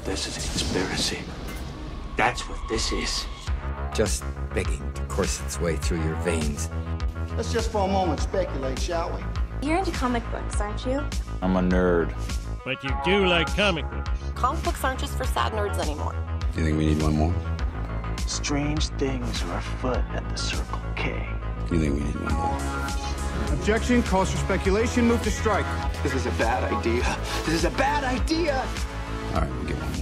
This is a conspiracy. That's what this is. Just begging to course its way through your veins. Let's just for a moment speculate, shall we? You're into comic books, aren't you? I'm a nerd. But you do like comic books. Comic books aren't just for sad nerds anymore. Do you think we need one more? Strange things are afoot at the Circle K. Do you think we need one more? Objection, calls for speculation, move to strike. This is a bad idea. This is a bad idea. All right, we'll get one more.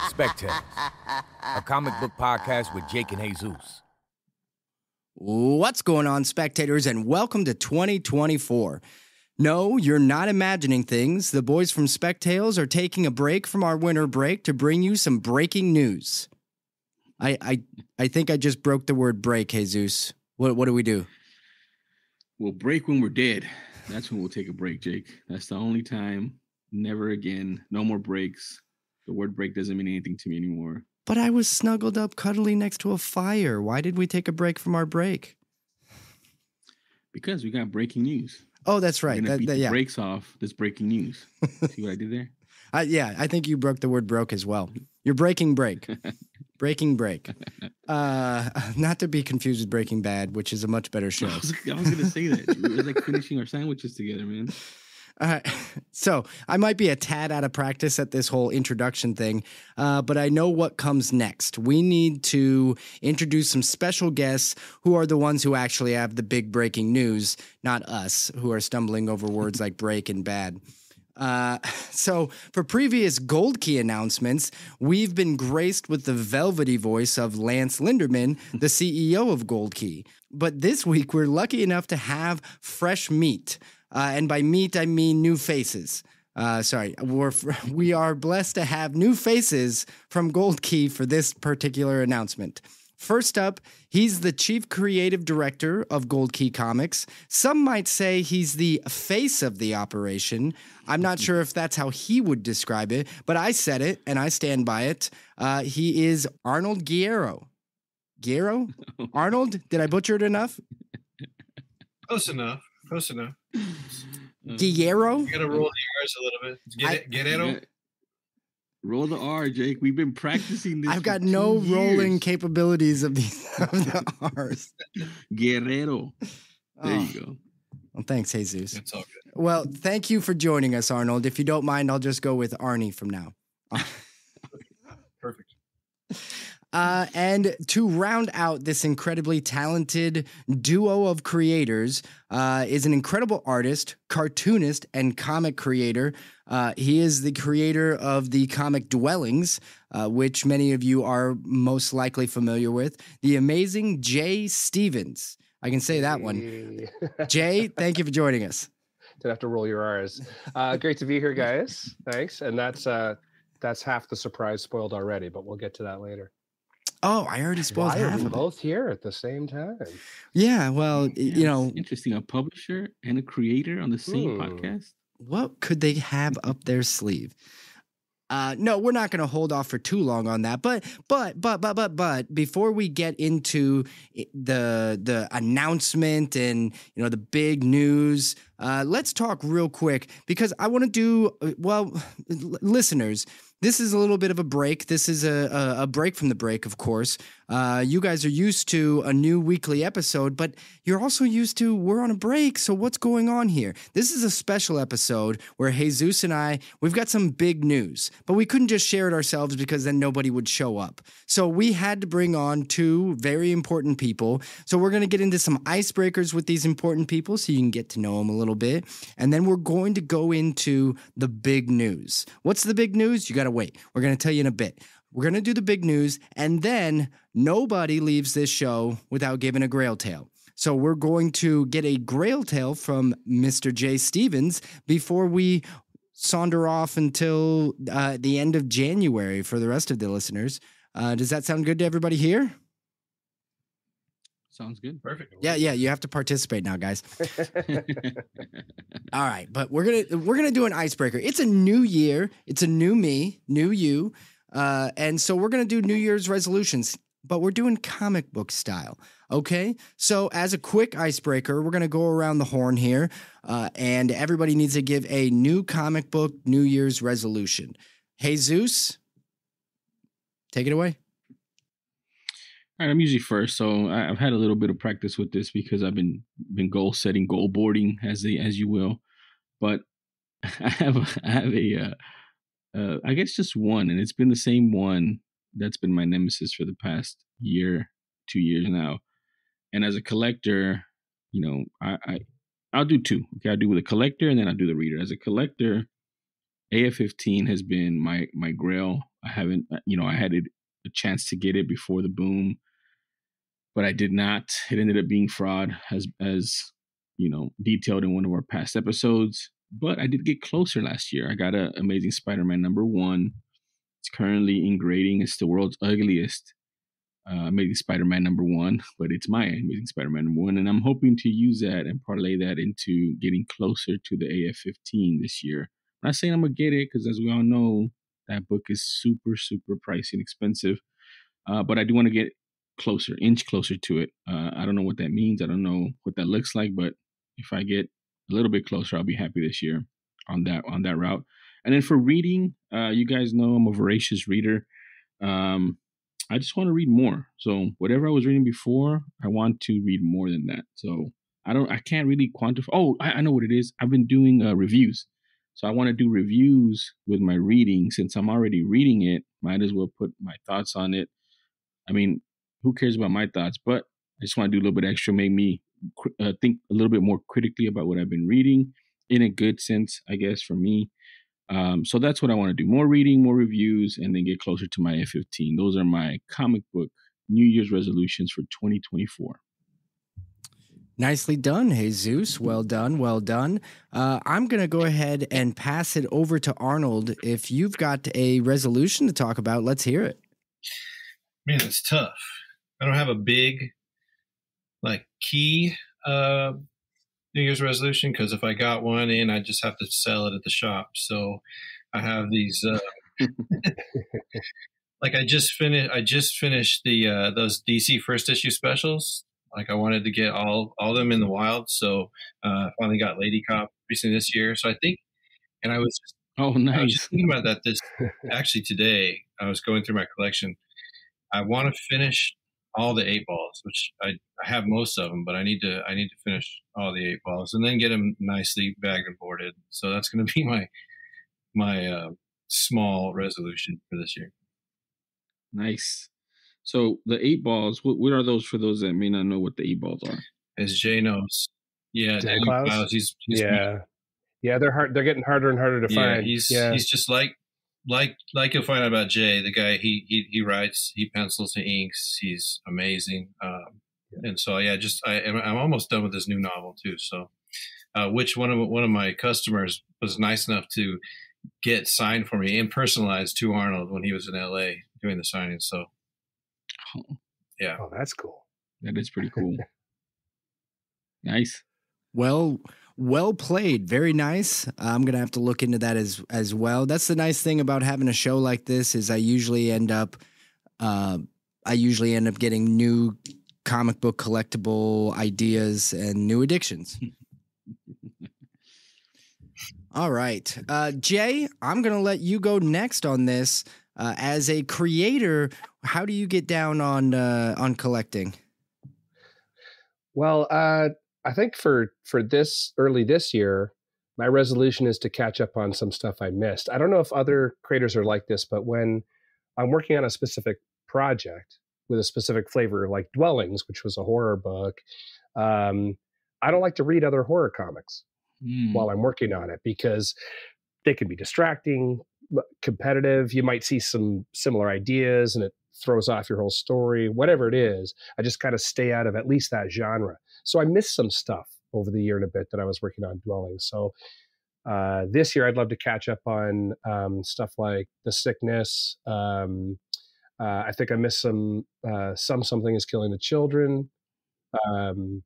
Spec Tales, a comic book podcast with Jake and Jesus. What's going on, spectators, and welcome to 2024. No, you're not imagining things. The boys from Spec Tales are taking a break from our winter break to bring you some breaking news. I think I just broke the word break, Jesus. What do we do? We'll break when we're dead. That's when we'll take a break, Jake. That's the only time. Never again. No more breaks. The word break doesn't mean anything to me anymore. But I was snuggled up, cuddly next to a fire. Why did we take a break from our break? Because we got breaking news. Oh, that's right. We're gonna beat the breaks off this breaking news. See what I did there? Yeah, I think you broke the word broke as well. You're breaking break. Breaking break. Not to be confused with Breaking Bad, which is a much better show. I was going to say that. It was like finishing our sandwiches together, man. So I might be a tad out of practice at this whole introduction thing, but I know what comes next. We need to introduce some special guests who are the ones who actually have the big breaking news, not us, who are stumbling over words like break and bad. So for previous Gold Key announcements, we've been graced with the velvety voice of Lance Linderman, the CEO of Gold Key. But this week, we're lucky enough to have fresh meat. And by meat, I mean new faces. We are blessed to have new faces from Gold Key for this particular announcement. First up, he's the chief creative director of Gold Key Comics. Some might say he's the face of the operation. I'm not sure if that's how he would describe it, but I said it and I stand by it. He is Arnold Guerrero. Guerrero? Arnold? Did I butcher it enough? Close enough. Guerrero? You gotta roll the R's a little bit. Guerrero? Roll the R, Jake. We've been practicing this. I've got no rolling capabilities of the R's. Guerrero. There you go. Well, thanks, Jesus. It's all good. Well, thank you for joining us, Arnold. If you don't mind, I'll just go with Arnie from now. Perfect. And to round out this incredibly talented duo of creators is an incredible artist, cartoonist, and comic creator. He is the creator of the comic Dwellings, which many of you are most likely familiar with. The amazing Jay Stevens. I can say that one. Jay, thank you for joining us. Didn't have to roll your R's. Great to be here, guys. Thanks. And that's half the surprise spoiled already, but we'll get to that later. Oh, I already spoiled half of it. Both here at the same time. Yeah, well, you know. Interesting. A publisher and a creator on the same podcast. What could they have up their sleeve? No, we're not going to hold off for too long on that. But before we get into the announcement and, you know, the big news, let's talk real quick because I want to do, listeners, this is a little bit of a break. This is a break from the break, of course. You guys are used to a new weekly episode, but you're also used to we're on a break. So what's going on here? This is a special episode where Jesus and I, we've got some big news, but we couldn't just share it ourselves because then nobody would show up. So we had to bring on two very important people. So we're going to get into some icebreakers with these important people so you can get to know them a little bit. And then we're going to go into the big news. What's the big news? You got to wait. We're going to tell you in a bit. We're going to do the big news, and then nobody leaves this show without giving a Grail Tale. So we're going to get a Grail Tale from Mr. Jay Stevens before we saunder off until the end of January for the rest of the listeners. Does that sound good to everybody here? Sounds good. Perfect. Yeah, you have to participate now, guys. All right, but we're gonna do an icebreaker. It's a new year. It's a new me, new you. And so we're going to do New Year's resolutions. but we're doing comic book style. Okay, so as a quick icebreaker, we're going to go around the horn here, and everybody needs to give a new comic book New Year's resolution. Jesus, take it away. All right, I'm usually first, so I've had a little bit of practice with this because I've been goal setting, goal boarding, as you will. But I have a I guess just one, and it's been the same one that's been my nemesis for the past year, 2 years now. And as a collector, you know, I'll do two. Okay, I'll do with a collector, and then I'll do the reader. As a collector, AF-15 has been my grail. I haven't, I had a chance to get it before the boom, but I did not. It ended up being fraud, as detailed in one of our past episodes. But I did get closer last year. I got a Amazing Spider-Man #1. It's currently in grading. It's the world's ugliest Amazing Spider-Man #1, but it's my Amazing Spider-Man #1, and I'm hoping to use that and parlay that into getting closer to the AF-15 this year. I'm not saying I'm gonna get it because, as we all know, that book is super, super pricey and expensive. But I do want to get inch closer to it. I don't know what that means. I don't know what that looks like, but if I get a little bit closer, I'll be happy this year on that route. And then for reading, you guys know I'm a voracious reader. I just want to read more. So whatever I was reading before, I want to read more than that. So I can't really quantify. Oh, I know what it is. I've been doing reviews. So I want to do reviews with my reading. Since I'm already reading it, might as well put my thoughts on it. I mean, who cares about my thoughts? But I just want to do a little bit extra, make me think a little bit more critically about what I've been reading in a good sense, I guess, for me. So that's what I want to do. More reading, more reviews, and then get closer to my F-15. Those are my comic book New Year's resolutions for 2024. Nicely done, Jesus. Well done. Well done. I'm going to go ahead and pass it over to Arnold. If you've got a resolution to talk about, let's hear it. Man, it's tough. I don't have a big, key New Year's resolution, because if I got one in, I just have to sell it at the shop. So I have these I just finished the those DC first issue specials. I wanted to get all of them in the wild. So I finally got Lady Cop recently this year. So I think, and I was just thinking about that actually today. I was going through my collection. I want to finish all the 8-balls, which I have most of them, but I need to finish all the 8-balls and then get them nicely bagged and boarded. So that's going to be my small resolution for this year. Nice. So the 8-balls, what are those for those that may not know what the 8-balls are? As Jay knows, yeah, Danny Clouse. He's yeah, they're hard. They're getting harder and harder to find. He's just like you'll find out about Jay, the guy. He writes, he pencils, he inks. He's amazing. And so I'm almost done with this new novel too. So, which one of my customers was nice enough to get signed for me and personalized to Arnold when he was in LA doing the signing. So, yeah. Oh, that's cool. That is pretty cool. Nice. Well played. Very nice. I'm going to have to look into that as well. That's the nice thing about having a show like this is I usually end up getting new comic book collectible ideas and new addictions. All right. Jay, I'm going to let you go next on this. As a creator, how do you get down on collecting? Well, I think for this early this year, my resolution is to catch up on some stuff I missed. I don't know if other creators are like this, but when I'm working on a specific project with a specific flavor, like Dwellings, which was a horror book, I don't like to read other horror comics while I'm working on it because they can be distracting, competitive. You might see some similar ideas and it throws off your whole story, whatever it is. I just kind of stay out of at least that genre. So I missed some stuff over the year and a bit that I was working on Dwellings. So this year I'd love to catch up on stuff like The Sickness. I think I missed some Something is Killing the Children. Under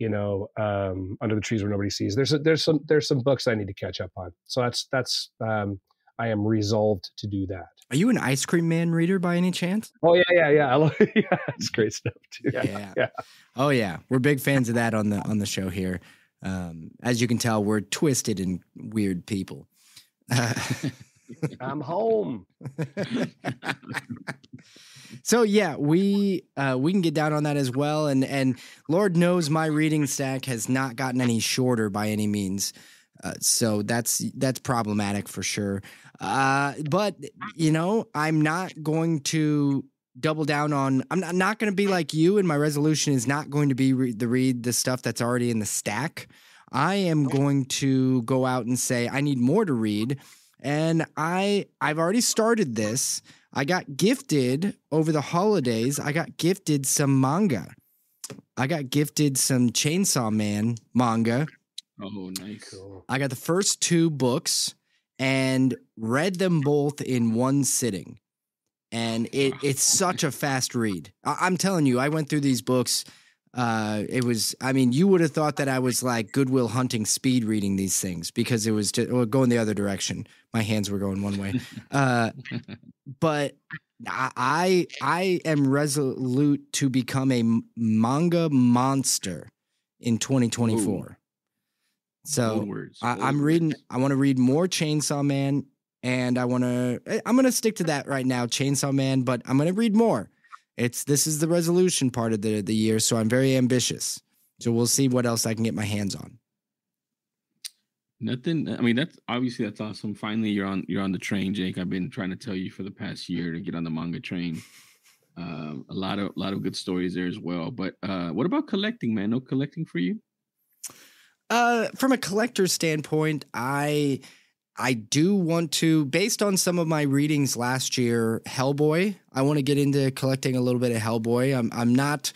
the Trees Where Nobody Sees. There's some books I need to catch up on. So that's I am resolved to do that. Are you an Ice Cream Man reader by any chance? Oh yeah. I love yeah, it's great stuff too. Yeah. Oh yeah, we're big fans of that on the show here. As you can tell, we're twisted and weird people. I'm home. So yeah, we can get down on that as well, and Lord knows my reading stack has not gotten any shorter by any means. So that's problematic for sure. But I'm not going to double down on. I'm not going to be like you, and my resolution is not going to be read the stuff that's already in the stack. I am going to go out and say I need more to read, and I've already started this. I got gifted over the holidays. I got gifted some manga. I got gifted some Chainsaw Man manga. Oh, nice. Cool. I got the first 2 books and read them both in one sitting. And it's such a fast read. I'm telling you, I went through these books. You would have thought that I was like Goodwill Hunting speed reading these things because it was just going the other direction. My hands were going one way. But I am resolute to become a manga monster in 2024. Ooh. So I'm reading. I want to read more Chainsaw Man, and I'm gonna stick to that right now, Chainsaw Man. But I'm gonna read more. This is the resolution part of the year, so I'm very ambitious. So we'll see what else I can get my hands on. Nothing. I mean, that's awesome. Finally, you're on the train, Jake. I've been trying to tell you for the past year to get on the manga train. A lot of good stories there as well. But what about collecting, man? No collecting for you? From a collector's standpoint, I do want to, based on some of my readings last year, Hellboy. I want to get into collecting a little bit of Hellboy. I'm not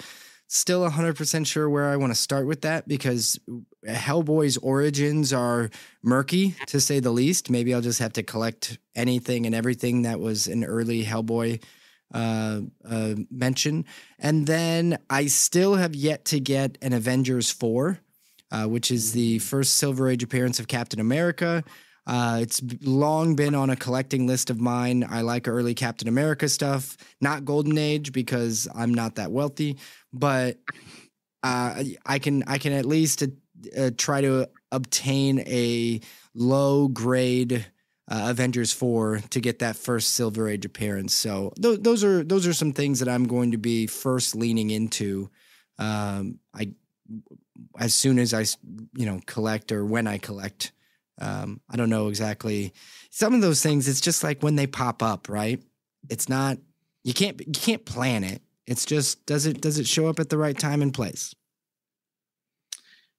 still 100% sure where I want to start with that because Hellboy's origins are murky, to say the least. Maybe I'll just have to collect anything and everything that was an early Hellboy mention. And then I still have yet to get an Avengers 4, which is the first Silver Age appearance of Captain America. It's long been on a collecting list of mine. I like early Captain America stuff, not Golden Age because I'm not that wealthy, but I can at least try to obtain a low grade Avengers 4 to get that first Silver Age appearance. So those are some things that I'm going to be first leaning into. As soon as I collect, or when I collect. I don't know exactly. Some of those things, it's just like when they pop up, right? It's not, you can't plan it. It's just, does it show up at the right time and place?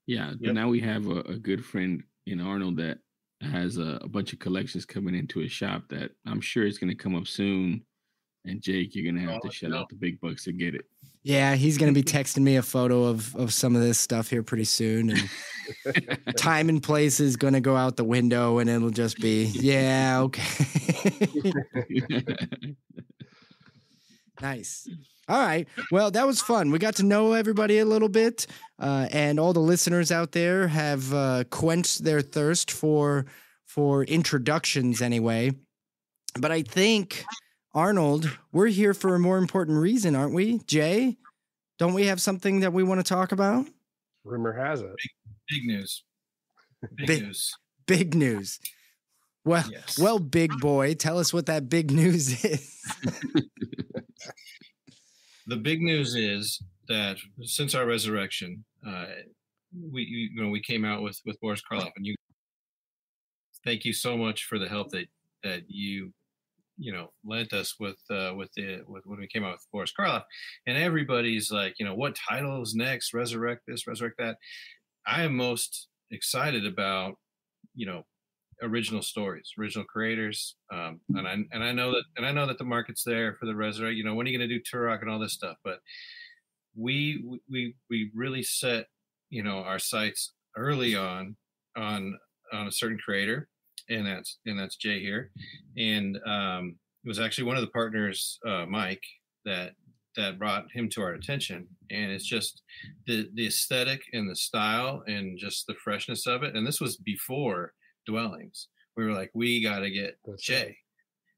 Yeah. But now we have a good friend in Arnold that has a bunch of collections coming into his shop that I'm sure is going to come up soon. And Jake, you're going to have to shell out the big bucks to get it. Yeah, he's going to be texting me a photo of some of this stuff here pretty soon. And time and place is going to go out the window and it'll just be, yeah, okay. Nice. All right. Well, that was fun. We got to know everybody a little bit. And all the listeners out there have quenched their thirst for introductions anyway. But I think... Arnold, we're here for a more important reason, aren't we? Jay, don't we have something that we want to talk about? Rumor has it. Big news. Big news. Big news. Well, yes. Well, big boy, tell us what that big news is. The big news is that since our resurrection, we came out with Boris Karloff, and you. Thank you so much for the help that you lent us with when we came out with Boris Karloff, and everybody's like, what title is next? Resurrect this, resurrect that. I am most excited about, original stories, original creators, and I know that the market's there for the resurrect. When are you going to do Turok and all this stuff? But we really set our sights early on a certain creator. And that's Jay here, and it was actually one of the partners, Mike, that brought him to our attention. And it's just the aesthetic and the style and just the freshness of it. And this was before Dwellings, we were like, we got to get Jay.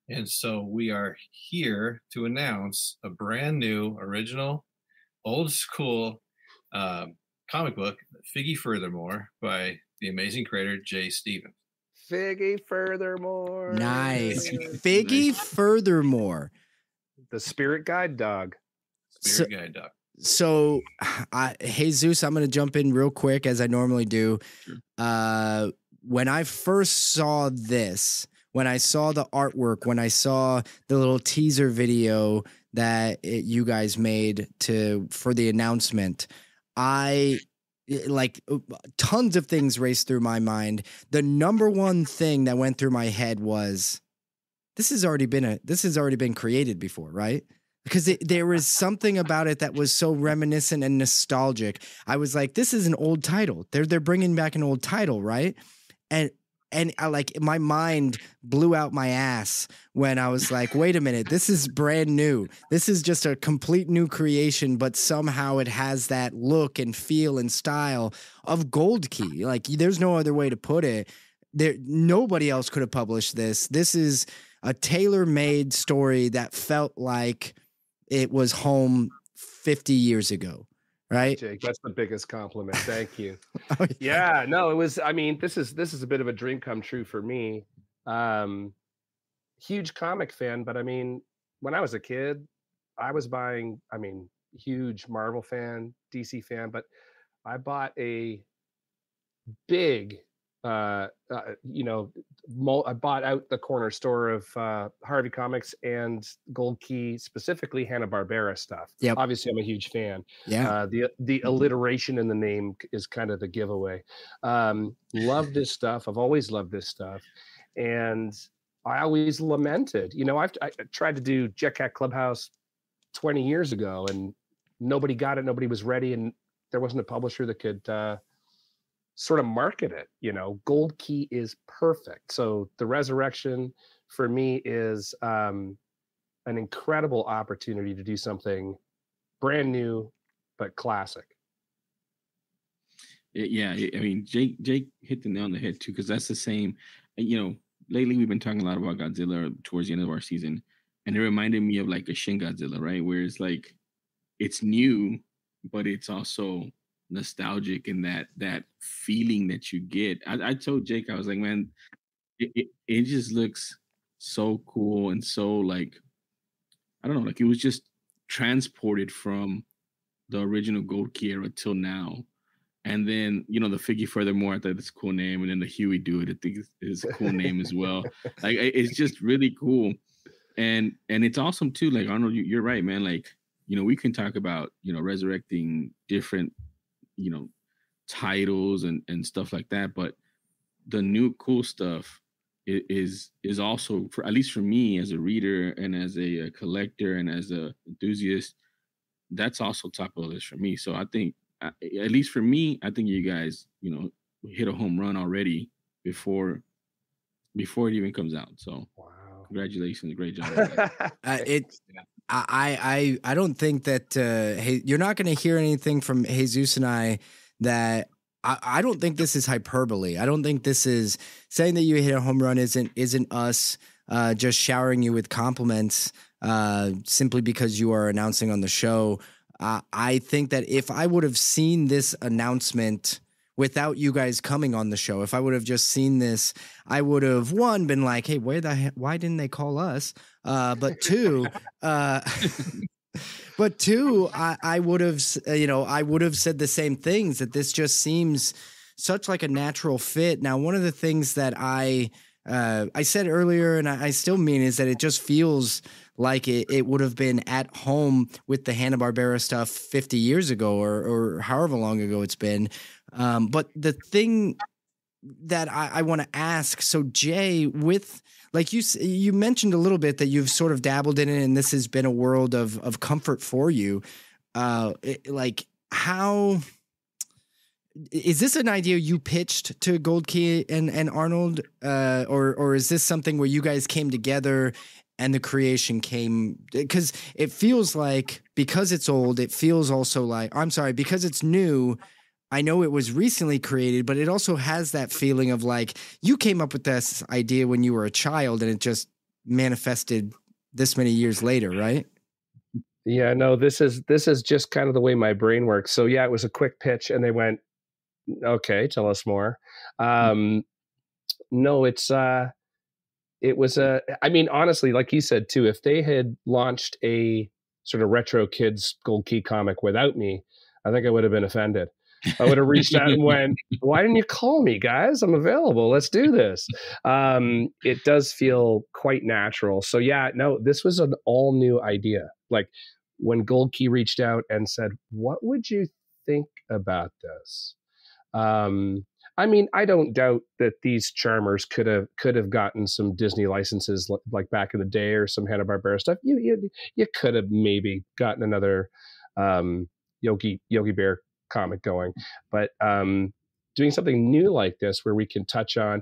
And so we are here to announce a brand new, original, old school comic book, Figgy Furthermore, by the amazing creator, Jay Stevens. Figgy Furthermore. Nice. Figgy Furthermore. The spirit guide dog. Spirit guide dog. So, Jesus, I'm going to jump in real quick as I normally do. Sure. When I first saw this, when I saw the artwork, when I saw the little teaser video that you guys made for the announcement, tons of things raced through my mind. The number one thing that went through my head was, this has already been created before, right? Because there was something about it that was so reminiscent and nostalgic. I was like, this is an old title. They're bringing back an old title, right? And I, like, my mind blew out my ass when I was like, wait a minute, this is brand new. This is just a complete new creation, but somehow it has that look and feel and style of Gold Key. Like, there's no other way to put it. Nobody else could have published this. This is a tailor-made story that felt like it was home 50 years ago. Right, Jake, that's the biggest compliment. Thank you. Yeah, no, it was. I mean, this is a bit of a dream come true for me. Huge comic fan, but I mean, when I was a kid, I was buying. I mean, huge Marvel fan, DC fan, but I bought a big, I bought out the corner store of Harvey Comics and Gold Key, specifically Hanna-Barbera stuff. Yeah, obviously I'm a huge fan. Yeah, the alliteration in the name is kind of the giveaway. Love this stuff. I've always loved this stuff, and I always lamented. You know, I tried to do Jet Cat Clubhouse 20 years ago, and nobody got it. Nobody was ready, and there wasn't a publisher that could sort of market it. You know, Gold Key is perfect. So the resurrection for me is an incredible opportunity to do something brand new but classic. Yeah, I mean, Jake hit the nail on the head too, because that's the same. You know, lately we've been talking a lot about Godzilla towards the end of our season, and it reminded me of like a Shin Godzilla, right? Where it's like, it's new, but it's also nostalgic, and that feeling that you get. I told Jake, I was like, man, it just looks so cool, and so, like, I don't know, like it was just transported from the original Gold Key era till now. And then, you know, the Figgy Furthermore, I thought it's a cool name, and then the Huey Do It, I think is a cool name as well. Like, it's just really cool, and it's awesome too. Like, Arnold, you're right, man. Like, you know, we can talk about, you know, resurrecting different, you know, titles and stuff like that, but the new cool stuff is also, for at least for me as a reader and as a collector and as a enthusiast, that's also top of the list for me. So I think, at least for me, I think you guys, you know, hit a home run already before it even comes out. So wow, congratulations, great job. I don't think that you're not going to hear anything from Jesus and I that I don't think this is hyperbole. I don't think this is saying that you hit a home run isn't us just showering you with compliments simply because you are announcing on the show. I think that if I would have seen this announcement without you guys coming on the show, if I would have just seen this, I would have, one, been like, hey, why didn't they call us? But two, I would have, I would have said the same things, that this just seems such like a natural fit. Now, one of the things that I said earlier, and I still mean, is that it just feels like it would have been at home with the Hanna-Barbera stuff 50 years ago or however long ago it's been. But the thing that I want to ask, so Jay, with, like you mentioned a little bit that you've sort of dabbled in it, and this has been a world of comfort for you. Like, how is this an idea you pitched to Gold Key and Arnold, or is this something where you guys came together and the creation came? Because it feels like, because it's old, it feels also like, I'm sorry, because it's new, I know it was recently created, but it also has that feeling of like you came up with this idea when you were a child and it just manifested this many years later, right? Yeah, no, this is just kind of the way my brain works. So yeah, it was a quick pitch and they went, okay, tell us more. No, it was I mean, honestly, like you said too, if they had launched a sort of retro kids Gold Key comic without me, I think I would have been offended. I would have reached out and went, why didn't you call me, guys? I'm available. Let's do this. It does feel quite natural. So yeah, no, this was an all new idea. Like when Gold Key reached out and said, what would you think about this? I mean, I don't doubt that these charmers could have gotten some Disney licenses like back in the day or some Hanna-Barbera stuff. You could have maybe gotten another Yogi Bear comic going, but doing something new like this where we can touch on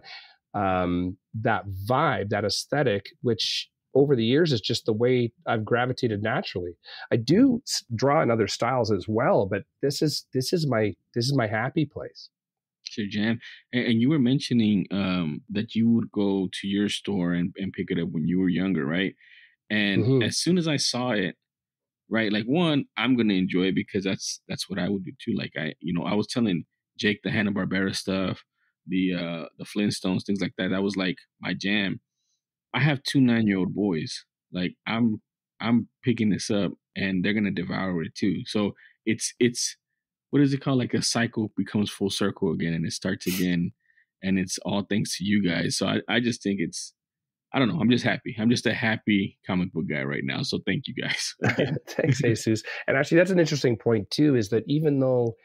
that vibe, that aesthetic, which over the years is just the way I've gravitated naturally. I do draw in other styles as well, but this is my happy place. Sure, Jam. And you were mentioning that you would go to your store and pick it up when you were younger, right? And as soon as I saw it, right, like one, I'm gonna enjoy it because that's what I would do too. Like I was telling Jake the Hanna-Barbera stuff, the Flintstones, things like that. That was like my jam. I have 2 9-year-old boys. Like I'm picking this up and they're gonna devour it too. So it's what is it called? Like a cycle becomes full circle again and it starts again. And it's all thanks to you guys. So I just think I don't know. I'm just happy. I'm just a happy comic book guy right now. So thank you guys. Thanks, Jesus. And actually, that's an interesting point too, is that even though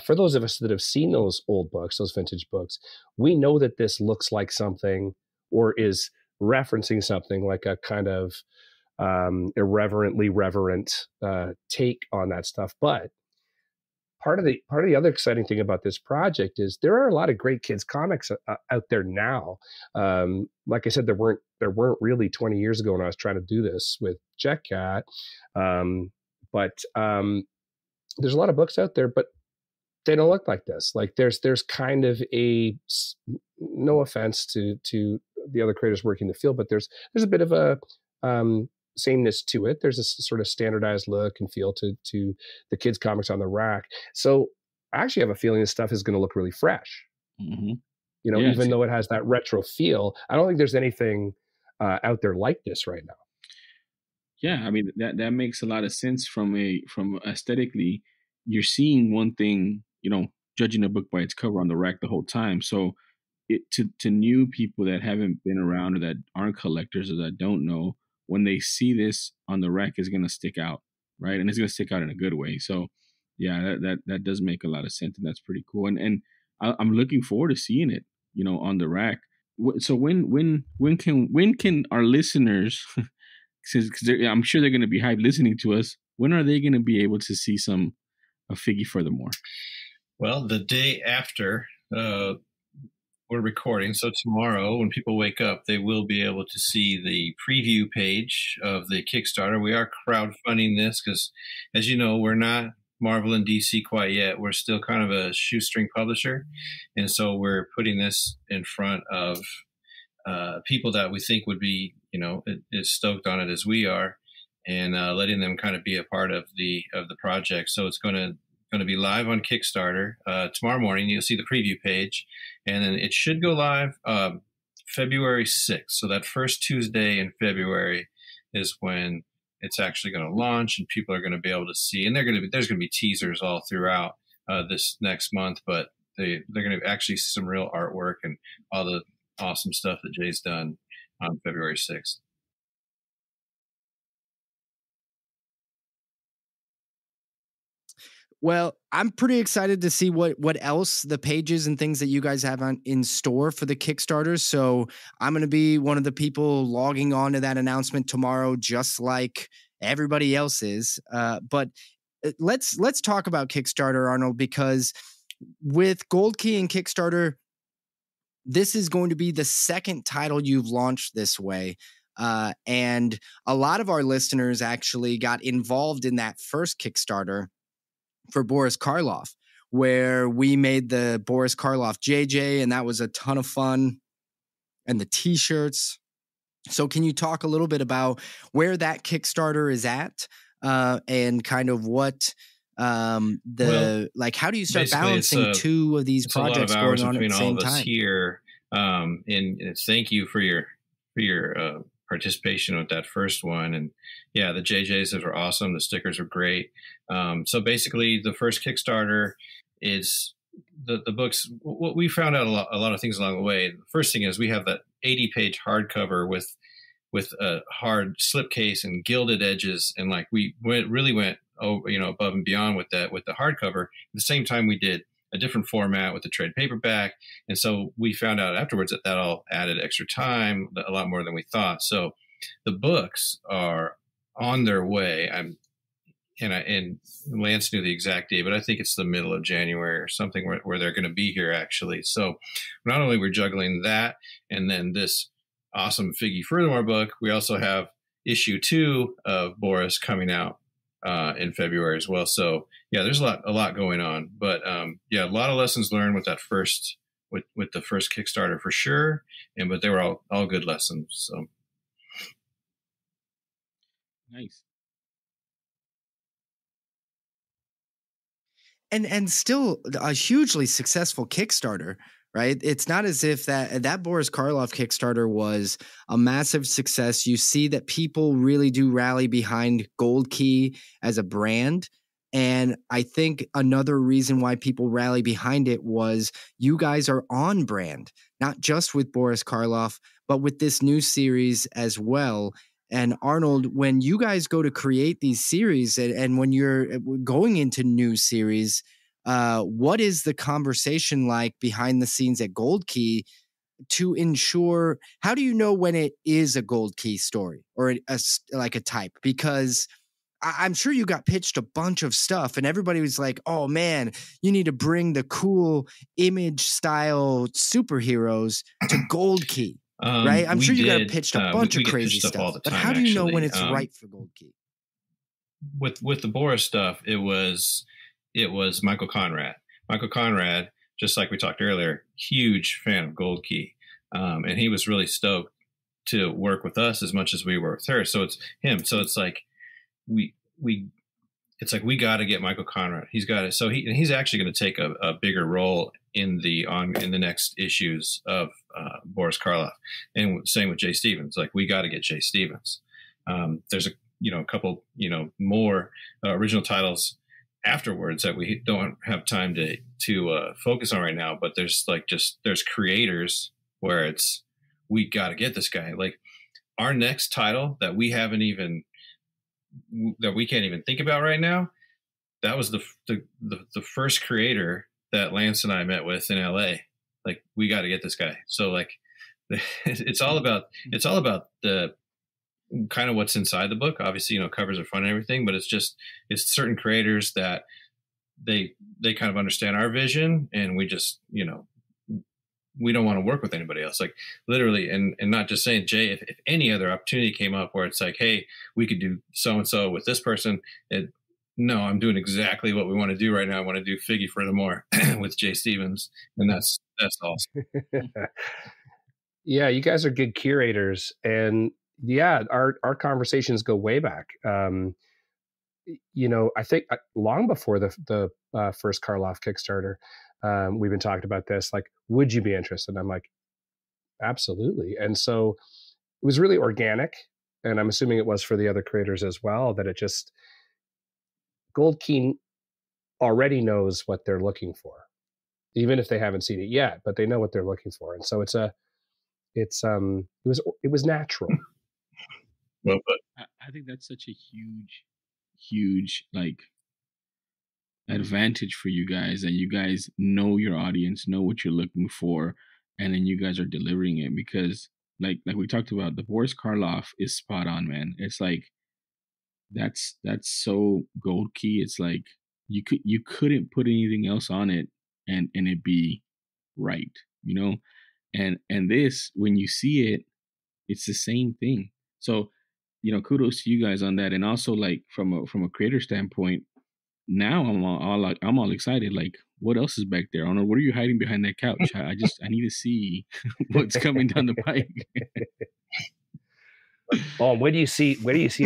for those of us that have seen those old books, those vintage books, we know that this looks like something or is referencing something like a kind of irreverently reverent take on that stuff. But part of the other exciting thing about this project is there are a lot of great kids comics out there now. Like I said, there weren't really 20 years ago when I was trying to do this with Jet Cat. But there's a lot of books out there, but they don't look like this. Like there's kind of no offense to the other creators working the field, but there's a bit of a sameness to it. There's a sort of standardized look and feel to the kids comics on the rack. So I actually have a feeling this stuff is going to look really fresh. Mm-hmm. Even though it has that retro feel, I don't think there's anything out there like this right now. Yeah, I mean that makes a lot of sense from aesthetically. You're seeing one thing, judging a book by its cover on the rack the whole time. So to new people that haven't been around or that aren't collectors or that don't know, when they see this on the rack, is going to stick out, right? And it's going to stick out in a good way. So, yeah, that does make a lot of sense, and that's pretty cool. And I'm looking forward to seeing it, on the rack. So when can our listeners, because I'm sure they're going to be hyped listening to us, when are they going to be able to see a figgy furthermore? Well, the day after we're recording, so tomorrow when people wake up, they will be able to see the preview page of the Kickstarter. We are crowdfunding this because, as you know, we're not Marvel and DC quite yet. We're still kind of a shoestring publisher, and so we're putting this in front of people that we think would be, as stoked on it as we are, and letting them kind of be a part of the project. So it's going to be live on Kickstarter tomorrow morning. You'll see the preview page, and then it should go live February 6th. So that first Tuesday in February is when it's actually going to launch, and people are going to be able to see. And there's going to be teasers all throughout this next month, but they're going to actually see some real artwork and all the awesome stuff that Jay's done on February 6th. Well, I'm pretty excited to see what else the pages and things that you guys have in store for the Kickstarter. So I'm going to be one of the people logging on to that announcement tomorrow, just like everybody else is. But let's talk about Kickstarter, Arnold, because with Gold Key and Kickstarter, this is going to be the second title you've launched this way. And a lot of our listeners actually got involved in that first Kickstarter for Boris Karloff, where we made the Boris Karloff JJ, and that was a ton of fun, and the t-shirts. So can you talk a little bit about where that Kickstarter is at, and kind of what how do you start balancing two of these projects going on at the same time? Here, and thank you for your participation with that first one. And yeah, the JJs were awesome. The stickers were great. So basically, the first Kickstarter is the books. What we found out a lot of things along the way. The first thing is we have that 80-page hardcover with a hard slipcase and gilded edges, and like we really went above and beyond with that with the hardcover. At the same time, we did a different format with the trade paperback, and so we found out afterwards that all added extra time, a lot more than we thought. So the books are on their way. And Lance knew the exact date, but I think it's the middle of January or something where they're going to be here actually. So not only we're juggling that and then this awesome Figgy Furthermore book, we also have issue 2 of Boris coming out in February as well. So yeah, there's a lot going on, but yeah, a lot of lessons learned with that first with the first Kickstarter for sure. But they were all good lessons. So nice. And still a hugely successful Kickstarter, right? It's not as if that Boris Karloff Kickstarter was a massive success. You see that people really do rally behind Gold Key as a brand. And I think another reason why people rally behind it was you guys are on brand, not just with Boris Karloff, but with this new series as well. And Arnold, when you guys go to create these series and when you're going into new series, what is the conversation like behind the scenes at Gold Key to ensure, how do you know when it is a Gold Key story or like a type? Because I'm sure you got pitched a bunch of stuff and everybody was like, oh man, you need to bring the cool image style superheroes to Gold Key. Right? I'm sure you got pitched a bunch of crazy stuff, but how do you know when it's right for Gold Key? With the Boris stuff, it was Michael Conrad. Michael Conrad, just like we talked earlier, huge fan of Gold Key, and he was really stoked to work with us as much as we were with her. So it's him. So it's like we got to get Michael Conrad. He's got it. So he's actually going to take a bigger role in the next issues of Boris Karloff, and same with Jay Stevens. Like we got to get Jay Stevens. There's a couple more original titles afterwards that we don't have time to focus on right now. But there's there's creators where we got to get this guy. Like our next title that we can't even think about right now. That was the first creator that Lance and I met with in LA. Like we got to get this guy. So like it's all about the kind of what's inside the book. Obviously, covers are fun and everything, but it's certain creators that they kind of understand our vision, and we just, we don't want to work with anybody else. Like literally, and not just saying, Jay, if any other opportunity came up where it's like, hey, we could do so-and-so with this person, no, I'm doing exactly what we want to do right now. I want to do Figgy Furthermore with Jay Stevens, and that's awesome. Yeah, you guys are good curators, and yeah, our conversations go way back. I think long before the first Karloff Kickstarter, we've been talking about this. Like, would you be interested? I'm like, absolutely. And so it was really organic, and I'm assuming it was for the other creators as well. That it just Gold Key already knows what they're looking for, even if they haven't seen it yet, but they know what they're looking for. And so it was natural. Well, but I think that's such a huge like advantage for you guys, and you guys know your audience, know what you're looking for, and then you guys are delivering it. Because like we talked about, the Boris Karloff is spot on, man. It's like that's so Gold Key. It's like you couldn't put anything else on it and it be right, and this, when you see it, it's the same thing. So kudos to you guys on that. And also, like from a creator standpoint, now I'm all excited. Like, what else is back there? Arnold, what are you hiding behind that couch? I need to see what's coming down the pike. Oh, where do you see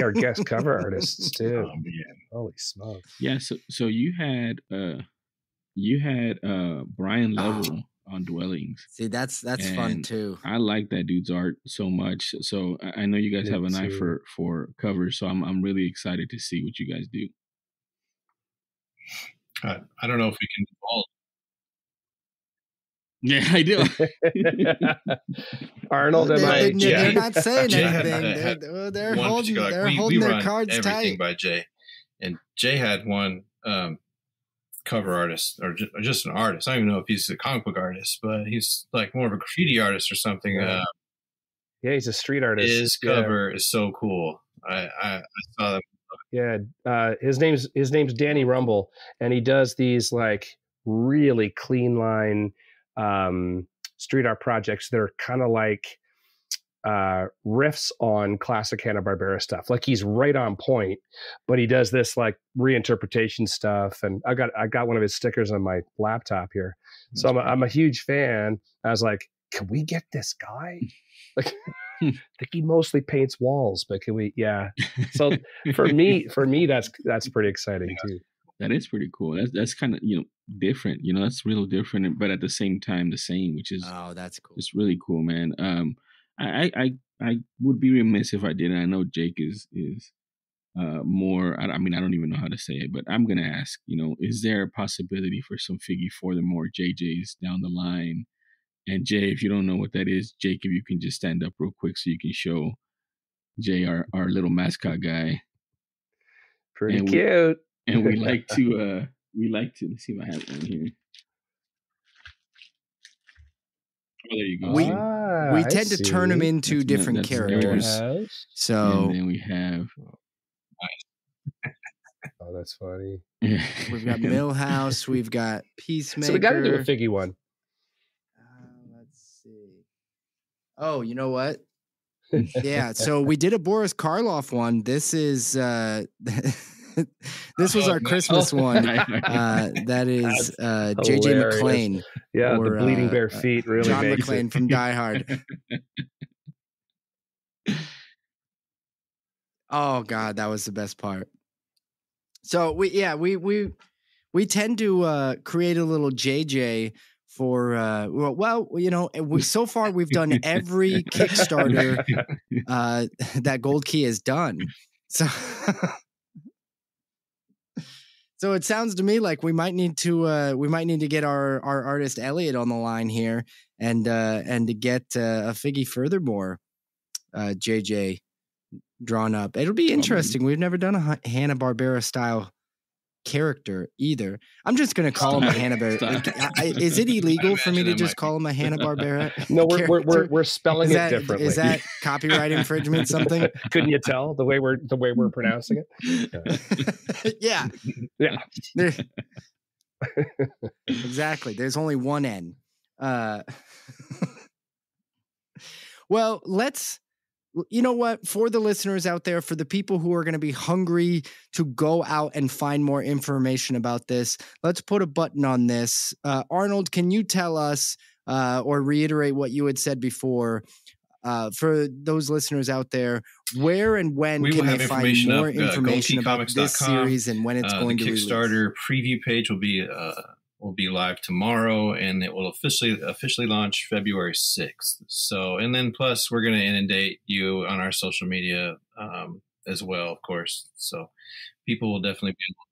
our guest cover artists too? Oh man, holy smokes! Yeah, so you had Brian Level on Dwellings. See, that's fun too. I like that dude's art so much. So I know you guys have an eye for covers. So I'm really excited to see what you guys do. I don't know if we can divulge. Yeah, I do. Arnold and I. They're not saying Jay anything. They're holding we their run cards everything tight. by Jay, and Jay had one cover artist or just an artist. I don't even know if he's a comic book artist, but he's like more of a graffiti artist or something. Yeah, he's a street artist. His cover is so cool. I saw them. Yeah, his name's Danny Rumble, and he does these like really clean line street art projects that are kind of like riffs on classic Hanna-Barbera stuff. Like he's right on point, but he does this like reinterpretation stuff. And I got one of his stickers on my laptop here, so I'm a huge fan. I was like, can we get this guy? Like, I think he mostly paints walls, but can we? Yeah. So for me, that's pretty exciting too. That is pretty cool. That's kind of, different. That's real different, but at the same time the same, which is that's cool. It's really cool, man. I would be remiss if I didn't. I know Jake is more. I don't even know how to say it, but I'm gonna ask. Is there a possibility for some Figgy for the more JJs down the line? And Jay, if you don't know what that is, Jake, if you can just stand up real quick so you can show Jay our little mascot guy. Pretty cute. And we like to let's see if I have one here. Oh, there you go. We tend to turn them into different characters. So and then we have. Oh, that's funny. We've got Millhouse. We've got Peacemaker. So we got to do a Figgy one. Let's see. Oh, you know what? Yeah. So we did a Boris Karloff one. This is. This was our Christmas one. That is JJ McClane. Yeah, or, the bleeding bare feet really John makes McClane from Die Hard. Oh God, that was the best part. So we tend to create a little JJ for so far we've done every Kickstarter that Gold Key has done. So it sounds to me like we might need to get our artist Elliot on the line here and to get a Figgy furthermore JJ drawn up. It'll be interesting. We've never done a Hanna-Barbera style character either. I'm just gonna call him a Hanna-Barbera. Is it illegal for me to just call him a Hanna-Barbera? No, we're spelling it differently. Is that copyright infringement? Something? Couldn't you tell the way we're pronouncing it? Yeah. Yeah. Exactly. There's only one N. Well, you know what? For the listeners out there, for the people who are going to be hungry to go out and find more information about this, let's put a button on this. Arnold, can you tell us or reiterate what you had said before for those listeners out there? Where and when can they find more information about this series and when it's going to release? The Kickstarter preview page will be live tomorrow, and it will officially launch February 6th. So, and then plus we're going to inundate you on our social media as well, of course. So people will definitely be able to.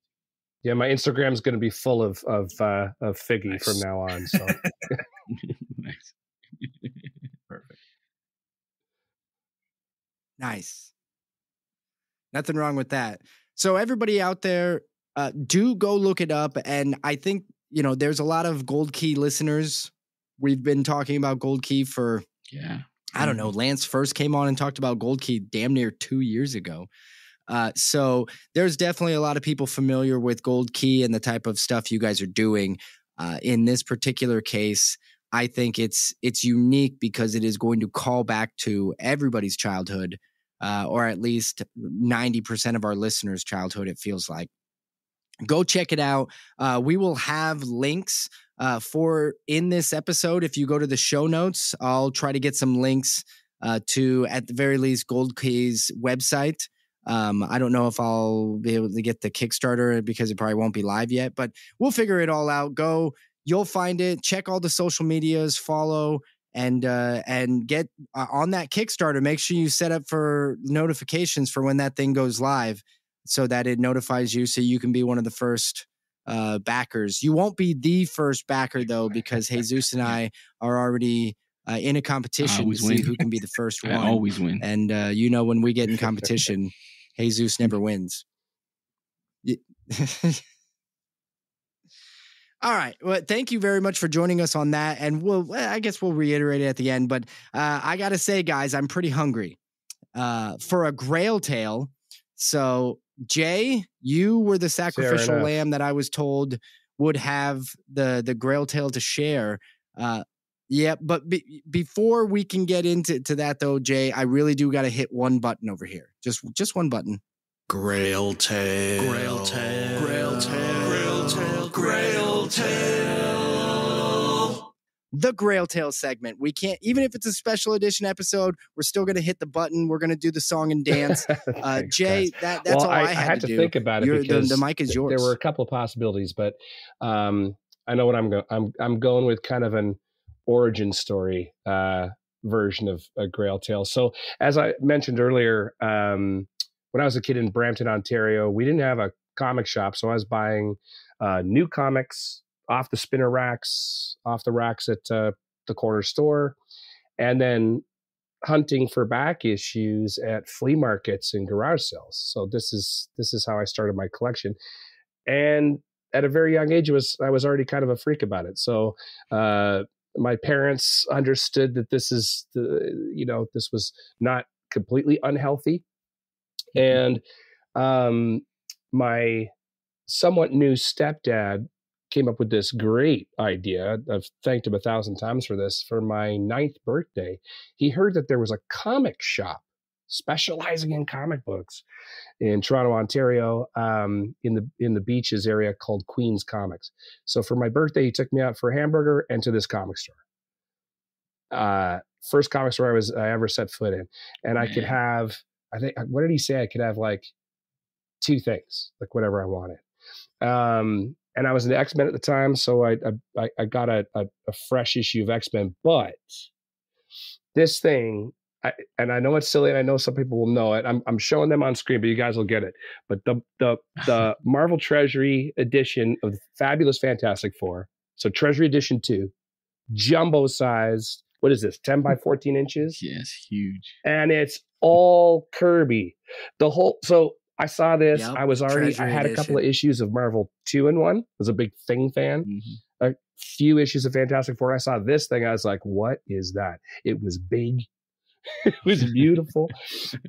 Yeah, my Instagram is going to be full of Figgy from now on. So. Nice. Perfect. Nice. Nothing wrong with that. So everybody out there, do go look it up. And I think, there's a lot of Gold Key listeners. We've been talking about Gold Key for, I don't know, Lance first came on and talked about Gold Key damn near 2 years ago. So there's definitely a lot of people familiar with Gold Key and the type of stuff you guys are doing. In this particular case, I think it's unique because it is going to call back to everybody's childhood, or at least 90% of our listeners' childhood, it feels like. Go check it out. We will have links for in this episode. If you go to the show notes, I'll try to get some links to, at the very least, Gold Key's website. I don't know if I'll be able to get the Kickstarter because it probably won't be live yet, but we'll figure it all out. You'll find it. Check all the social medias, follow, and get on that Kickstarter. Make sure you set up for notifications for when that thing goes live, so that it notifies you, so you can be one of the first backers. You won't be the first backer though, because Jesus and I are already in a competition to see who can be the first one. I always win. And when we get in competition, Jesus never wins. All right. Well, thank you very much for joining us on that. And I guess we'll reiterate it at the end, but I got to say, guys, I'm pretty hungry for a Grail Tale. So Jay, you were the sacrificial lamb that I was told would have the Grail Tale to share. Yeah, but before we can get into that though, Jay, I really do got to hit one button over here. Just one button. Grail Tale. Grail Tale. Grail Tale. Grail Tale. Grail Tale. The Grail Tale segment. We can't, even if it's a special edition episode, we're still going to hit the button. We're going to do the song and dance. Thanks, Jay, that's all I had to do. Think about it because the mic is yours. There were a couple of possibilities, but I know what I'm going. I'm going with kind of an origin story version of a Grail Tale. So as I mentioned earlier, when I was a kid in Brampton, Ontario, we didn't have a comic shop, so I was buying new comics off the spinner racks, off the racks at the corner store, and then hunting for back issues at flea markets and garage sales. So this is how I started my collection. And at a very young age, I was already kind of a freak about it. So my parents understood that this was not completely unhealthy. And my somewhat new stepdad came up with this great idea. I've thanked him 1,000 times for this. For my 9th birthday, he heard that there was a comic shop specializing in comic books in Toronto, Ontario, in the Beaches area called Queen's Comics. So for my birthday, he took me out for a hamburger and to this comic store. First comic store I ever set foot in, and I could have, I think, what did he say? I could have like 2 things, like whatever I wanted. And I was into X-Men at the time, so I got a fresh issue of X-Men. But this thing, and I know it's silly, and I know some people will know it. I'm showing them on screen, but you guys will get it. But the Marvel Treasury edition of the Fabulous Fantastic Four, so Treasury Edition 2, jumbo size. What is this? 10 by 14 inches? Yes, huge. And it's all Kirby. So I saw this. Yep, I had a couple of issues of Marvel 2-in-1. I was a big Thing fan. Mm-hmm. A few issues of Fantastic Four. I saw this thing. I was like, what is that? It was big. It was beautiful.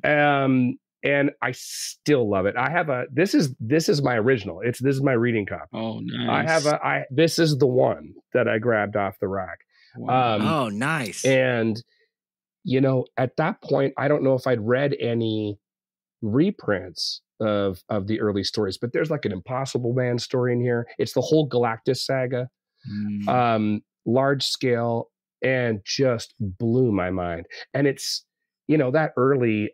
And I still love it. I have this is my original. This is my reading copy. Oh, nice. This is the one that I grabbed off the rack. Wow. Oh, nice. And, at that point, I don't know if I'd read any reprints of the early stories, but there's like an Impossible Man story in here. It's the whole Galactus saga, large scale, and just blew my mind. And it's, that early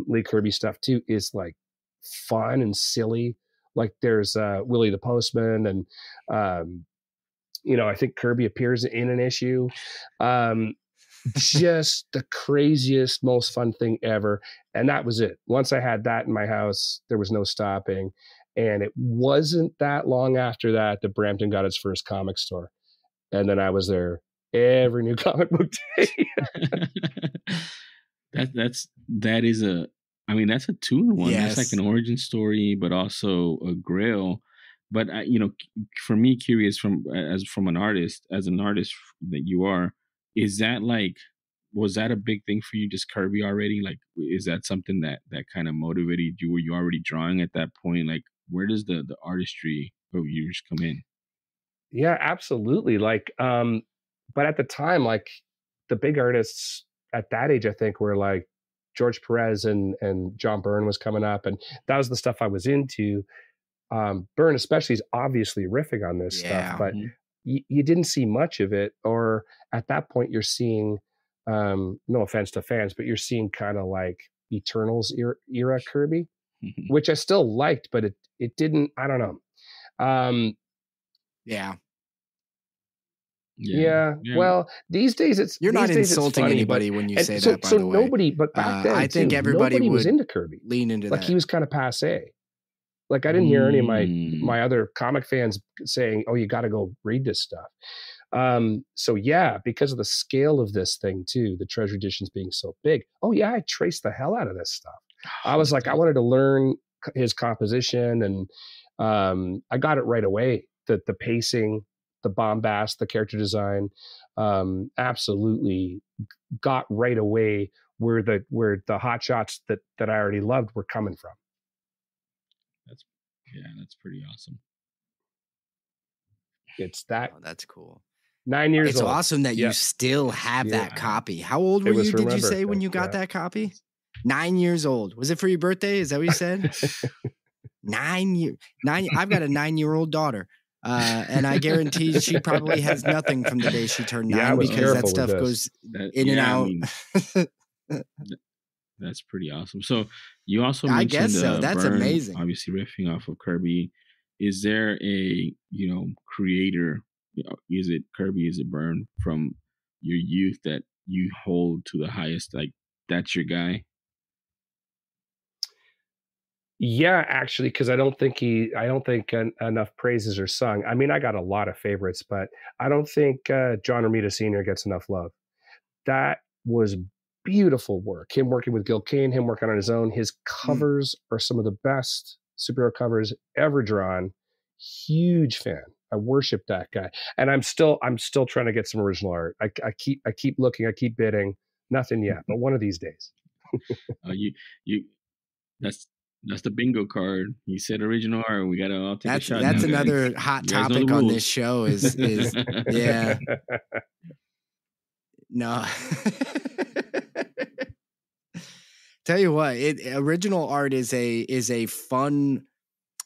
Lee Kirby stuff too is like fun and silly. Like there's Willie the Postman, and I think Kirby appears in an issue. Just the craziest, most fun thing ever. And that was it. Once I had that in my house, there was no stopping. And it wasn't that long after that Brampton got its first comic store. And then I was there every new comic book day. that's a 2-in-1. Yes. That's like an origin story, but also a Grail. But for me, curious from an artist that you are, is that was that a big thing for you, just Kirby already? Like, is that something that kind of motivated you? Were you already drawing at that point? Like, where does the artistry of yours come in? Yeah, absolutely. Like, but at the time, like the big artists at that age, I think, were like George Perez and John Byrne was coming up, and that was the stuff I was into. Byrne especially is obviously riffing on this stuff, but you didn't see much of it. Or at that point, you're seeing, no offense to fans, but you're seeing kind of like Eternals era Kirby, which I still liked, but it didn't. I don't know. Yeah. Well, these days you're not insulting funny, anybody when you say that. By so the way, nobody, but back then, I think everybody was into Kirby. Lean into like that. He was kind of passé. Like I didn't hear any of my other comic fans saying, "Oh, you got to go read this stuff." So yeah, because of the scale of this thing too, the treasure editions being so big. Oh yeah, I traced the hell out of this stuff. I was like, I wanted to learn his composition, and I got it right away. The pacing, the bombast, the character design, absolutely got right away where the hot shots that I already loved were coming from. That's pretty awesome. It's that. Oh, that's cool. 9 years it's old. awesome that you still have that copy. How old were you, did you say, when you got that copy? 9 years old. Was it for your birthday? Is that what you said? 9 years. I've got a 9-year-old daughter. And I guarantee she probably has nothing from the day she turned 9 because that stuff goes in and out. That's pretty awesome. So you also I mentioned, guess so. That's Byrne, amazing. Obviously riffing off of Kirby. Is there a creator? Is it Kirby? Is it Byrne from your youth that you hold to the highest? Like that's your guy? Yeah, actually, because I don't think enough praises are sung. I mean, I got a lot of favorites, but I don't think John Romita Sr. gets enough love. That was beautiful work. Him working with Gil Kane, him working on his own. His covers are some of the best superhero covers ever drawn. Huge fan. I worship that guy, and I'm still trying to get some original art. I keep looking. I keep bidding. Nothing yet, but one of these days. That's the bingo card. You said original art. We got to all take a shot. That's now, another guys. hot topic on this show. Is yeah. No. Tell you what, original art is a fun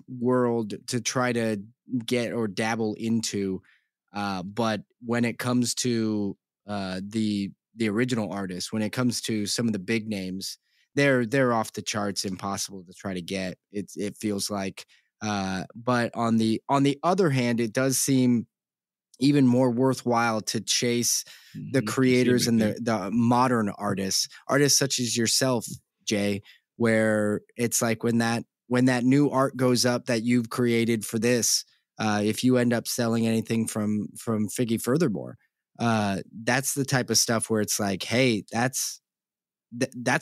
world to try to get or dabble into, but when it comes to the original artists, when it comes to some of the big names, they're off the charts, impossible to try to get. It feels like, but on the other hand, it does seem even more worthwhile to chase the creators and the modern artists such as yourself, Jay, where it's like when that new art goes up that you've created for this, if you end up selling anything from Figgy Furthermore, that's the type of stuff where it's like, hey, that's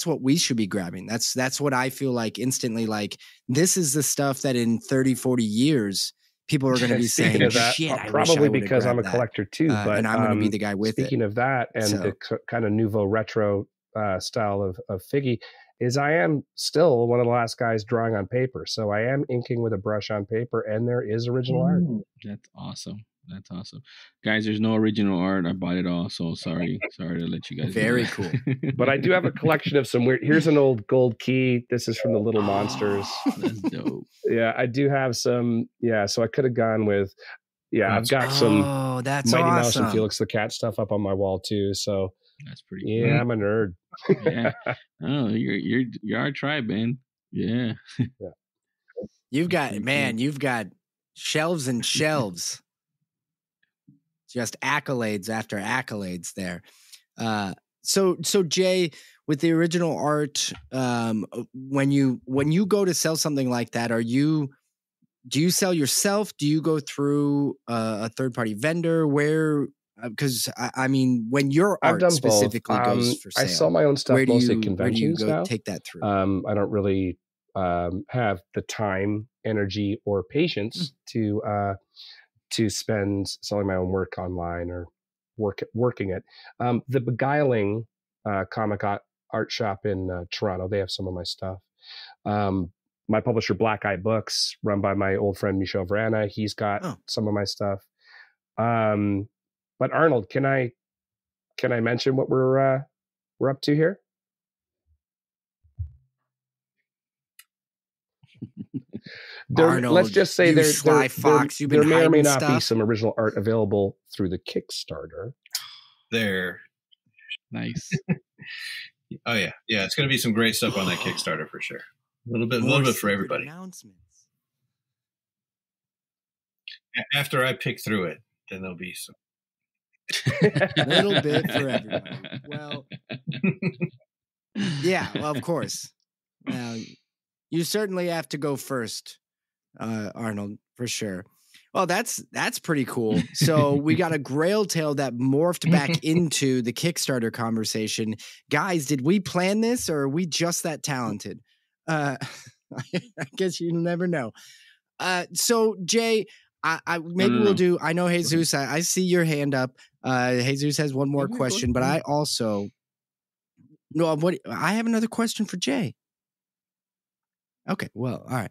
what we should be grabbing. That's what I feel like instantly. Like, this is the stuff that in 30, 40 years, people are going to be saying, shit, probably because I'm a collector too, but and I'm going to be the guy with speaking of that and the kind of nouveau retro style of Figgy, is I am still one of the last guys drawing on paper. So I am inking with a brush on paper, and there is original art. That's awesome. That's awesome. Guys, there's no original art. I bought it all, so sorry to let you guys Very know. Cool. But I do have a collection of some weird. Here's an old gold key. This is from the Little Monsters. That's dope. Yeah, I do have some. Yeah, so I could have gone with. Yeah, I've got some that's Mighty awesome. Mouse and Felix the Cat stuff up on my wall too. So that's pretty cool. Yeah, I'm a nerd. Yeah. Oh, you're our tribe, man. Yeah. You've got shelves and shelves. Just accolades after accolades there. So Jay, with the original art, when you go to sell something like that, do you sell yourself? Do you go through a third party vendor? Where? Because I mean, when your art specifically goes for sale, I sell my own stuff mostly at conventions where do you go now. take that through? I don't really have the time, energy, or patience to spend selling my own work online or working it. The Beguiling comic art shop in Toronto, they have some of my stuff. My publisher, Black Eye Books, run by my old friend Michel Verana, he's got some of my stuff. But Arnold, can I mention what we're up to here? Arnold, let's just say you sly fox, you've been there may or may hiding not be stuff. some original art available through the Kickstarter. There. Nice. Oh yeah, it's going to be some great stuff on that Kickstarter for sure. A little bit for everybody. Announcements. After I pick through it, then there'll be some. A little bit for everybody. Well, yeah, well, of course. Now, you certainly have to go first, Arnold, for sure. Well, that's pretty cool. So we got a Grail Tale that morphed back into the Kickstarter conversation. Guys, did we plan this or are we just that talented? I guess you never know. So Jay, we'll do. I know Jesus. I see your hand up. Jesus has one more question, but I also I have another question for Jay. Okay, well, all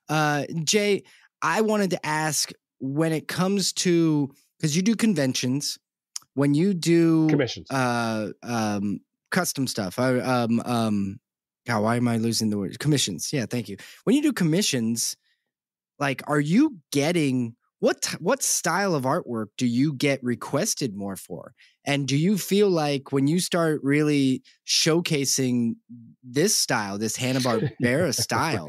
right, Jay. I wanted to ask when it comes to because you do conventions, when you do commissions, custom stuff. God, why am I losing the word? Commissions. Yeah, thank you. When you do commissions, like, are you getting what style of artwork do you get requested more for? And do you feel like when you start really showcasing this style, this Hanna-Barbera style,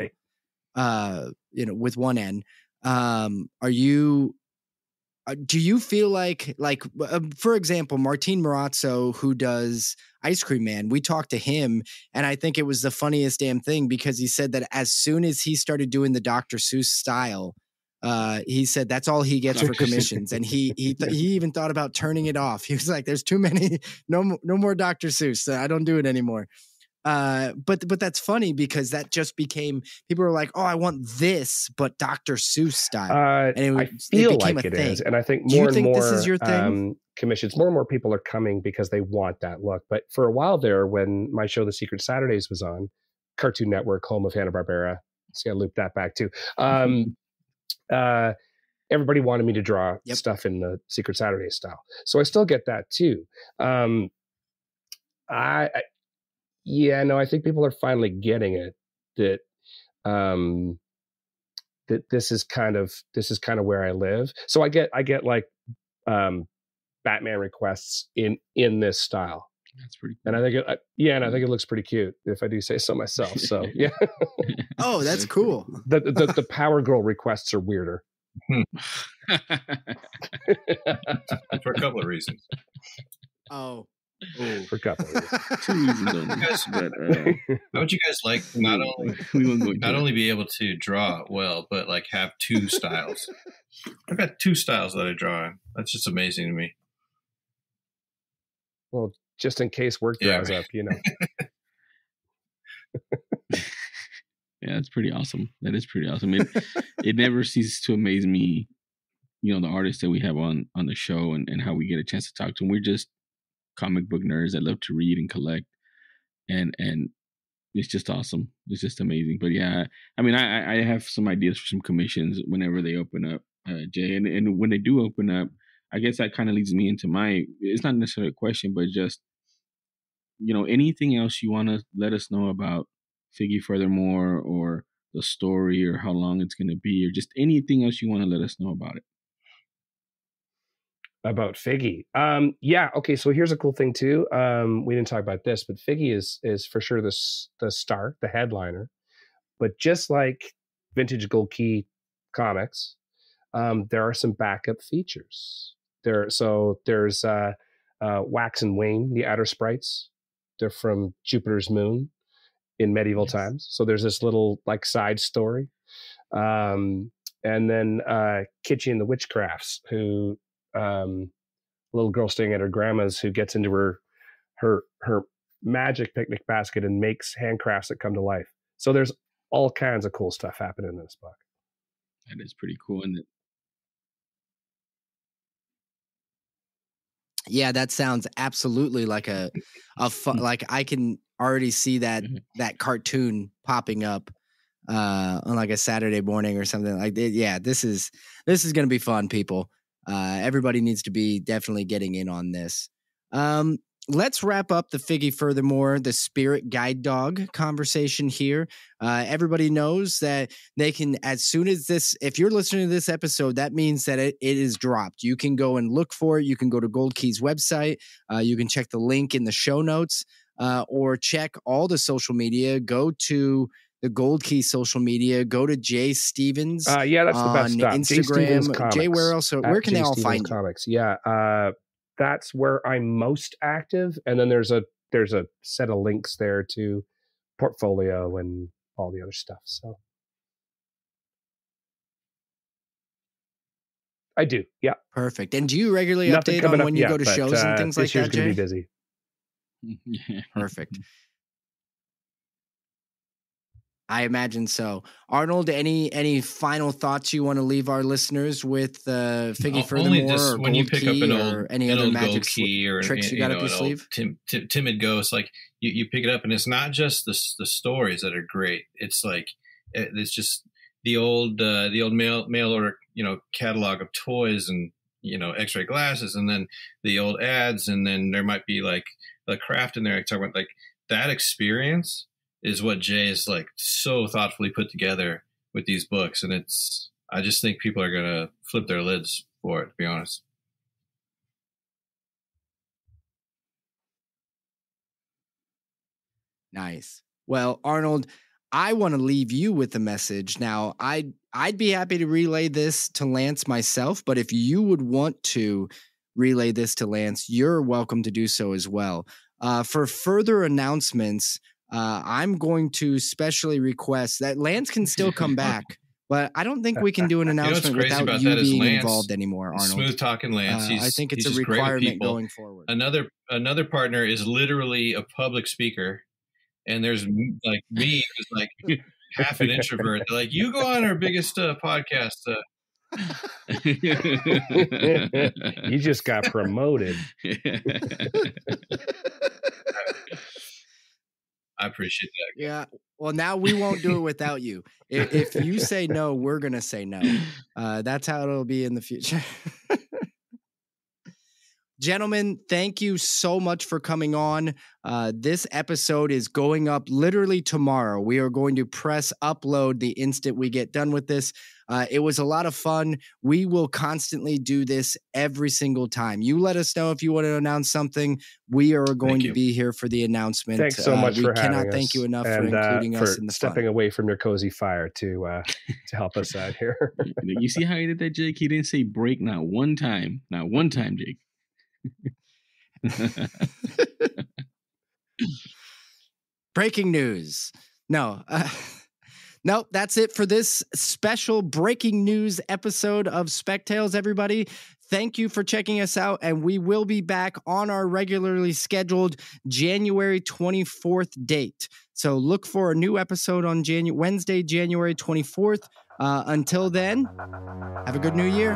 right, with one N, do you feel like for example, Martin Morazzo, who does Ice Cream Man, we talked to him and I think it was the funniest damn thing because he said that as soon as he started doing the Dr. Seuss style, he said that's all he gets for commissions. And he even thought about turning it off. He was like, there's too many, no more Dr. Seuss. I don't do it anymore. But that's funny because that just became, people were like, oh, I want this, but Dr. Seuss style. And I feel like it is. And I think more and more this is your thing? Commissions, more and more people are coming because they want that look. But for a while there, when my show, The Secret Saturdays, was on Cartoon Network, home of Hanna-Barbera, see, I looped that back too. Everybody wanted me to draw stuff in the Secret Saturdays style. So I still get that too. I think people are finally getting it that that this is kind of where I live. So I get like Batman requests in this style. That's pretty And cool. I think it looks pretty cute if I do say so myself. So yeah. Oh, that's cool. The Power Girl requests are weirder. For a couple of reasons. Oh. For a couple of reasons. 2 reasons only. How would you guys like not only be able to draw well, but like have two styles? I've got two styles that I draw in. That's just amazing to me. Well, just in case work dries up, Yeah, that's pretty awesome. That is pretty awesome. It never ceases to amaze me, the artists that we have on the show and how we get a chance to talk to them. We're just comic book nerds that love to read and collect, and it's just awesome. It's just amazing. But yeah, I have some ideas for some commissions whenever they open up, Jay, and when they do open up, I guess that kind of leads me into it's not necessarily a question, but just, anything else you want to let us know about Figgy furthermore, or the story, or how long it's going to be, or just anything else you want to let us know about it. About Figgy. Yeah. Okay. So here's a cool thing too. We didn't talk about this, but Figgy is for sure the star, the headliner, but just like Vintage Gold Key Comics, there are some backup features there. So there's Wax and Wayne, the Outer Sprites. They're from Jupiter's Moon in medieval times. So there's this little like side story. And then Kitschy and the Witchcrafts, who little girl staying at her grandma's who gets into her magic picnic basket and makes handcrafts that come to life. So there's all kinds of cool stuff happening in this book. That is pretty cool, isn't it? Yeah, that sounds absolutely like a fun, like I can already see that cartoon popping up on like a Saturday morning or something like that. Yeah, this is going to be fun, people. Everybody needs to be definitely getting in on this. let's wrap up the Figgy Furthermore, the Spirit Guide Dog conversation here. Everybody knows that they can, as soon as this, if you're listening to this episode, that means that it is dropped. You can go and look for it. You can go to Gold Key's website. You can check the link in the show notes, or check all the social media. Go to the Gold Key social media. Go to Jay Stevens. Yeah, that's the best stuff. Instagram. Jay, where else? Where can they all find you? Comics. Yeah, that's where I'm most active. And then there's a set of links there to portfolio and all the other stuff. So I do. Yeah. Perfect. And do you regularly update on when you go to shows and things like that, Jay? Gonna be busy. Perfect. I imagine so. Arnold, any final thoughts you want to leave our listeners with Figgy Furthermore or when you pick up an old, any other magic key or tricks you got up your sleeve? Timid ghost, like you pick it up, and it's not just the stories that are great. It's like it's just the old mail order catalog of toys and X-ray glasses, and then the old ads, and then there might be like the craft in there. I talk about like that experience is what Jay is like so thoughtfully put together with these books. And I just think people are going to flip their lids for it, to be honest. Nice. Well, Arnold, I want to leave you with a message. Now, I'd be happy to relay this to Lance myself, but if you would want to relay this to Lance, you're welcome to do so as well. For further announcements, I'm going to specially request that Lance can still come back, but I don't think we can do an announcement without you being involved anymore, Arnold. Smooth talking Lance. I think it's a requirement going forward. Another partner is literally a public speaker, and there's like me, who's like half an introvert. They're like, you go on our biggest podcast. You just got promoted. I appreciate that. Yeah. Well, now we won't do it without you. If you say no, we're going to say no. That's how it'll be in the future. Gentlemen, thank you so much for coming on. This episode is going up literally tomorrow. We are going to press upload the instant we get done with this. It was a lot of fun. We will constantly do this every single time. You let us know if you want to announce something. We are going to be here for the announcement. Thanks so much for having us. We cannot thank you enough for including us in the stepping away from your cozy fire to help us out here. You see how he did that, Jake? He didn't say break not one time. Not one time, Jake. Breaking news. No. Nope, that's it for this special breaking news episode of Spec Tales, everybody. Thank you for checking us out, and we will be back on our regularly scheduled January 24th date. So look for a new episode on Wednesday, January 24th. Until then, have a good new year.